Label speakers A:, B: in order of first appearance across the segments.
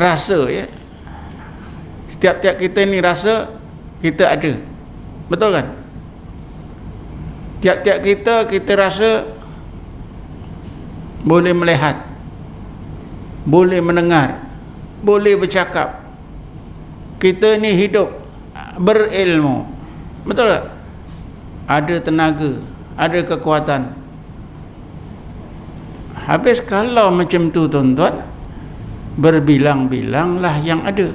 A: rasa, ya. Setiap-tiap kita ni rasa kita ada. Betul kan? Tiap-tiap kita rasa boleh melihat, boleh mendengar, boleh bercakap. Kita ni hidup berilmu. Betul tak? Ada tenaga, ada kekuatan. Habis kalau macam tu tuan-tuan, berbilang-bilanglah yang ada.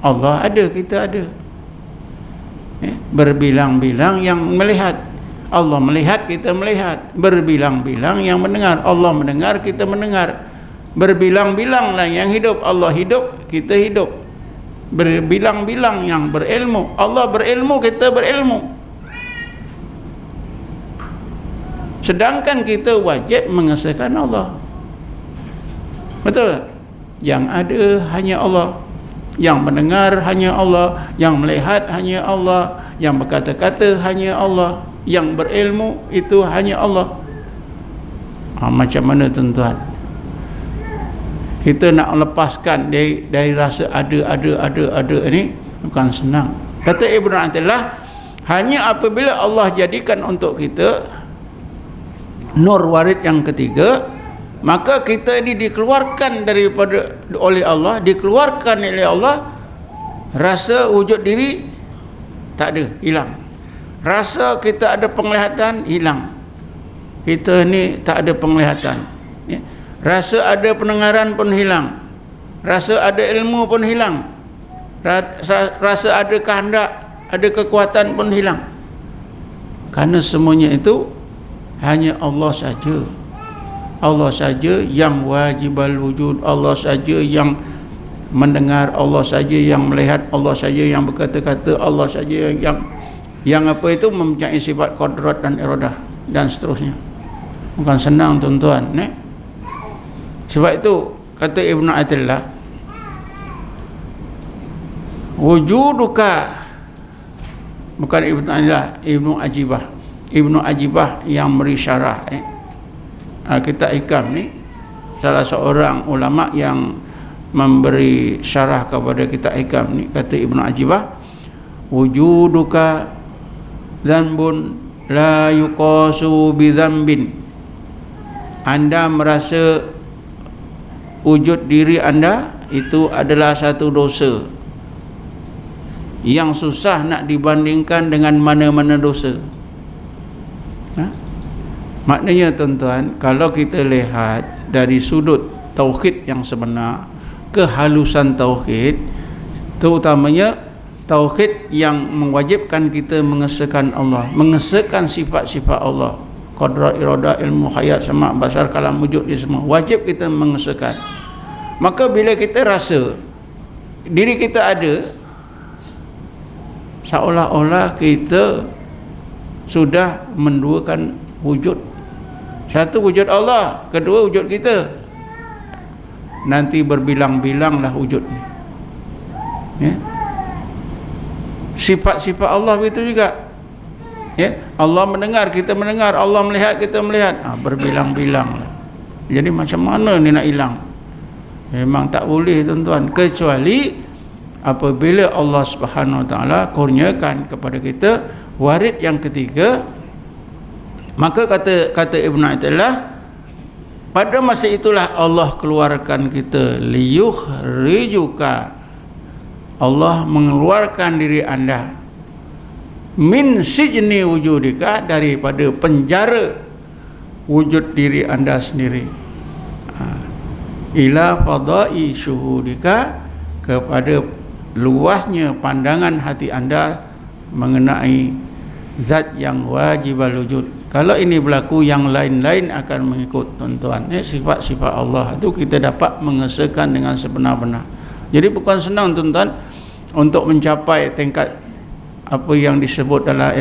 A: Allah ada, kita ada. Berbilang-bilang yang melihat. Allah melihat, kita melihat. Berbilang-bilang yang mendengar. Allah mendengar, kita mendengar. Berbilang-bilanglah yang hidup. Allah hidup, kita hidup. Berbilang-bilang yang berilmu. Allah berilmu, kita berilmu. Sedangkan kita wajib mengesahkan Allah. Betul? Yang ada hanya Allah. Yang mendengar hanya Allah. Yang melihat hanya Allah. Yang berkata-kata hanya Allah. Yang berilmu itu hanya Allah. Macam mana tuan-tuan? Kita nak lepaskan dari rasa ada ni bukan senang. Kata Ibnu Athaillah, hanya apabila Allah jadikan untuk kita nur warid yang ketiga, maka kita ini dikeluarkan daripada oleh Allah, dikeluarkan oleh Allah, rasa wujud diri tak ada, hilang. Rasa kita ada penglihatan, hilang. Kita ni tak ada penglihatan, ya. Rasa ada pendengaran pun hilang. Rasa ada ilmu pun hilang. Rasa ada kehendak, ada kekuatan pun hilang. Kerana semuanya itu hanya Allah saja. Allah saja yang wajibal wujud. Allah saja yang mendengar. Allah saja yang melihat. Allah saja yang berkata-kata. Allah saja yang apa itu mempunyai sifat qadrat dan iradah dan seterusnya. Bukan senang tuan-tuan, Sebab itu kata Ibnu Athaillah, wujuduka, bukan Ibnu Athaillah, Ibnu Ajibah yang beri syarah kitab Hikam ni, salah seorang ulama yang memberi syarah kepada kitab Hikam ni, kata Ibnu Ajibah, wujuduka dzanbun la yuqasu bi dzambin. Anda merasa wujud diri anda itu adalah satu dosa yang susah nak dibandingkan dengan mana-mana dosa. Maknanya tuan-tuan, kalau kita lihat dari sudut tauhid yang sebenar, kehalusan tauhid, terutamanya tauhid yang mewajibkan kita mengesahkan Allah, mengesahkan sifat-sifat Allah, qadrat, iradah, ilmu, hayat, sama', basar, kalam, wujud, dia semua wajib kita mengesahkan. Maka bila kita rasa diri kita ada, seolah-olah kita sudah menduakan wujud. Satu wujud Allah, kedua wujud kita. Nanti berbilang-bilanglah wujud ni, ya. Sifat-sifat Allah begitu juga, ya. Allah mendengar, kita mendengar. Allah melihat, kita melihat. Berbilang-bilanglah. Jadi macam mana ni nak hilang? Memang tak boleh tuan-tuan, kecuali apabila Allah Subhanahu Wa Taala kurniakan kepada kita warid yang ketiga. Maka kata Ibnu Athaillah, pada masa itulah Allah keluarkan kita, liyukhrijuka, Allah mengeluarkan diri anda, min sijni wujudika, daripada penjara wujud diri anda sendiri, ila fadai syuhudika, kepada luasnya pandangan hati anda mengenai zat yang wajib wujud. Kalau ini berlaku, yang lain-lain akan mengikut tuan-tuan. Sifat-sifat Allah itu kita dapat mengesahkan dengan sebenar-benar. Jadi bukan senang tuan-tuan untuk mencapai tingkat apa yang disebut dalam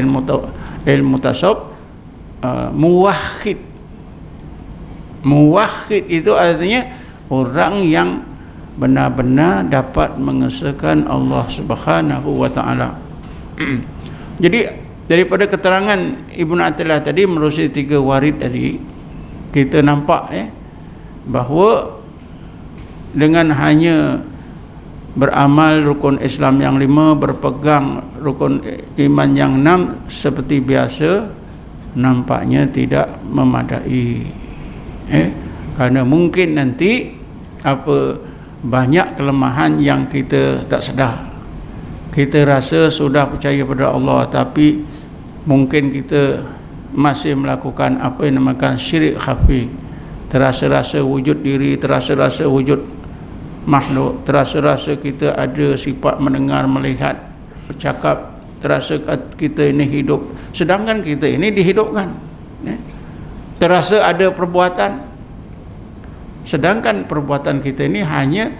A: ilmu tasawuf, muwahhid. Muwahhid itu artinya orang yang benar-benar dapat mengesahkan Allah Subhanahu Wa Taala. Jadi daripada keterangan Ibnu Athaillah tadi menerusi 3 warid tadi, kita nampak bahawa dengan hanya beramal rukun Islam yang 5, berpegang rukun iman yang 6 seperti biasa, nampaknya tidak memadai. Kerana mungkin nanti banyak kelemahan yang kita tak sedar. Kita rasa sudah percaya pada Allah, tapi mungkin kita masih melakukan apa yang dinamakan syirik khafi. Terasa-rasa wujud diri, terasa-rasa wujud makhluk, terasa-rasa kita ada sifat mendengar, melihat, bercakap, terasa kita ini hidup, sedangkan kita ini dihidupkan. Terasa ada perbuatan, sedangkan perbuatan kita ini hanya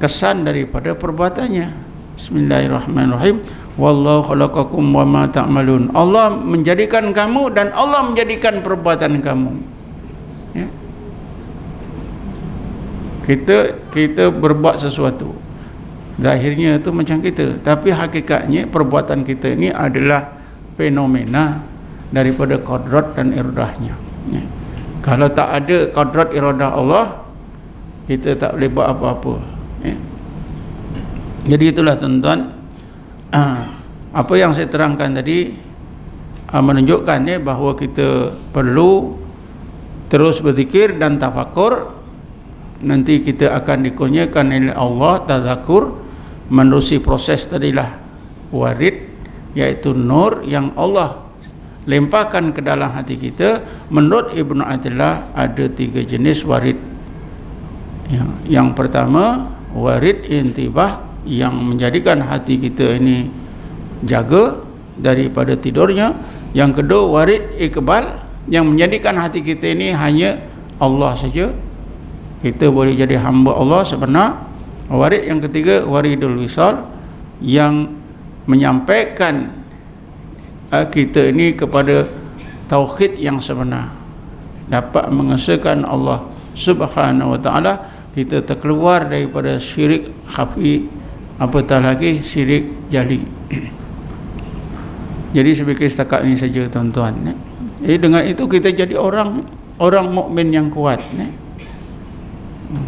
A: kesan daripada perbuatannya. Bismillahirrahmanirrahim. Wallahu khalaqakum wa ma ta'malun. Allah menjadikan kamu dan Allah menjadikan perbuatan kamu. Ya. Kita berbuat sesuatu, zahirnya itu macam kita, tapi hakikatnya perbuatan kita ini adalah fenomena daripada qadrat dan iradahnya. Ya. Kalau tak ada qadrat iradah Allah, kita tak boleh buat apa-apa. Ya. Jadi itulah tuan-tuan, apa yang saya terangkan tadi menunjukkan bahawa kita perlu terus berzikir dan tafakur. Nanti kita akan dikurniakan oleh Allah tazakur menerusi proses tadilah warid, iaitu nur yang Allah lemparkan ke dalam hati kita. Menurut Ibnu Athaillah ada 3 jenis warid. Yang pertama warid intibah, yang menjadikan hati kita ini jaga daripada tidurnya. Yang kedua warid iqbal, yang menjadikan hati kita ini hanya Allah saja, kita boleh jadi hamba Allah sebenar. Warid yang ketiga waridul wisal, yang menyampaikan kita ini kepada tauhid yang sebenar, dapat mengesahkan Allah Subhanahu wa taala. Kita terkeluar daripada syirik khafi, apatah lagi syirik jali. Jadi sedikit setakat ini saja tuan-tuan. Dengan itu kita jadi orang mukmin yang kuat,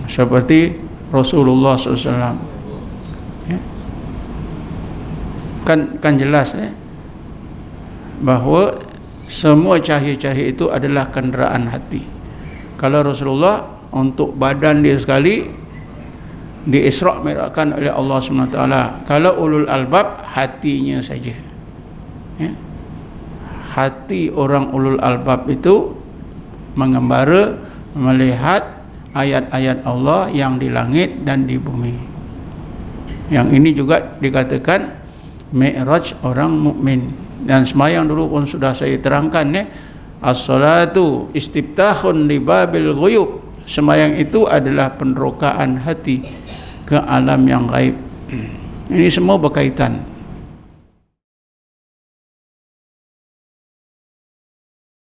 A: seperti Rasulullah SAW. Kan jelas bahawa semua cahaya-cahaya itu adalah kenderaan hati. Kalau Rasulullah untuk badan dia sekali di Isra' Mi'rajkan oleh Allah SWT. Kalau ulul albab hatinya saja. Hati orang ulul albab itu mengembara melihat ayat-ayat Allah yang di langit dan di bumi. Yang ini juga dikatakan mi'raj orang mukmin. Dan semayang dulu pun sudah saya terangkan, as-salatu istiftahun li babil ghuyub. Semayang itu adalah penerokaan hati ke alam yang gaib. Ini semua berkaitan.